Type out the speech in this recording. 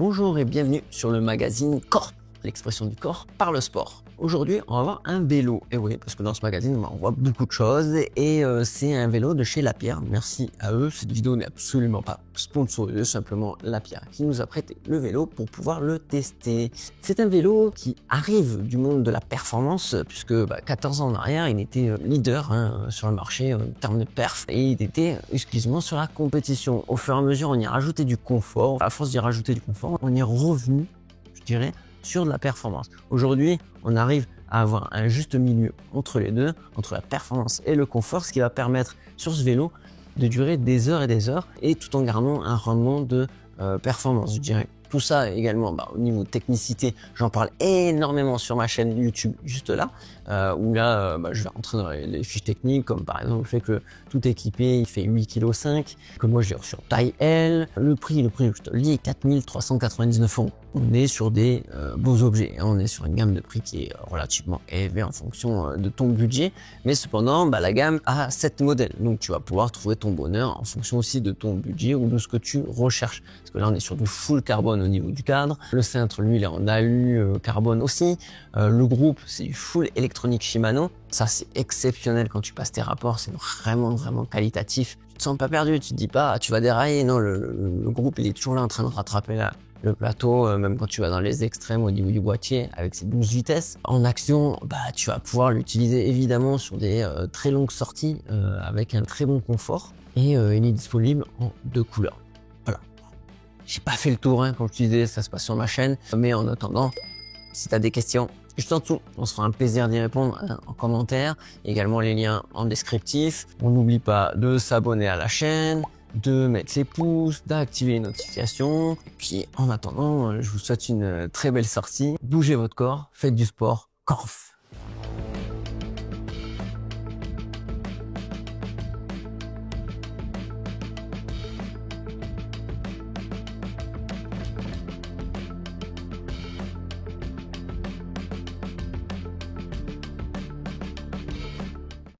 Bonjour et bienvenue sur le magazine Corp, l'expression du corps par le sport. Aujourd'hui, on va voir un vélo. Et oui, parce que dans ce magazine, on voit beaucoup de choses. Et c'est un vélo de chez Lapierre. Merci à eux. Cette vidéo n'est absolument pas sponsorisée, simplement Lapierre qui nous a prêté le vélo pour pouvoir le tester. C'est un vélo qui arrive du monde de la performance, puisque 14 ans en arrière, il était leader sur le marché en termes de perf. Et il était exclusivement sur la compétition. Au fur et à mesure, on y a rajouté du confort. À force d'y rajouter du confort, on y est revenu, je dirais, sur de la performance. Aujourd'hui, on arrive à avoir un juste milieu entre les deux, entre la performance et le confort, ce qui va permettre sur ce vélo de durer des heures et des heures et tout en gardant un rendement de performance, je dirais. Tout ça également, au niveau technicité, j'en parle énormément sur ma chaîne YouTube, juste là, où là, je vais rentrer dans les fiches techniques, comme par exemple le fait que tout équipé, il fait 8,5 kg, que moi je l'ai reçu en taille L. Le prix, je te le dis, 4 399 €. On est sur des beaux objets, on est sur une gamme de prix qui est relativement élevée en fonction de ton budget, mais cependant, la gamme a 7 modèles, donc tu vas pouvoir trouver ton bonheur en fonction aussi de ton budget ou de ce que tu recherches. Parce que là, on est sur du full carbone au niveau du cadre, le cintre, lui, il est en alu carbone aussi, le groupe, c'est du full électronique Shimano. Ça, c'est exceptionnel quand tu passes tes rapports, c'est vraiment qualitatif. Tu te sens pas perdu, tu te dis pas, tu vas dérailler, non, le groupe, il est toujours là en train de rattraper le plateau, même quand tu vas dans les extrêmes au niveau du boîtier avec ses 12 vitesses. En action, tu vas pouvoir l'utiliser évidemment sur des très longues sorties avec un très bon confort et il est disponible en 2 couleurs. Voilà. J'ai pas fait le tour, comme je te disais, ça se passe sur ma chaîne, mais en attendant, si tu as des questions, juste en dessous, on se fera un plaisir d'y répondre en commentaire, également les liens en descriptif. On n'oublie pas de s'abonner à la chaîne, de mettre les pouces, d'activer les notifications. Et puis en attendant, je vous souhaite une très belle sortie. Bougez votre corps, faites du sport, Corf.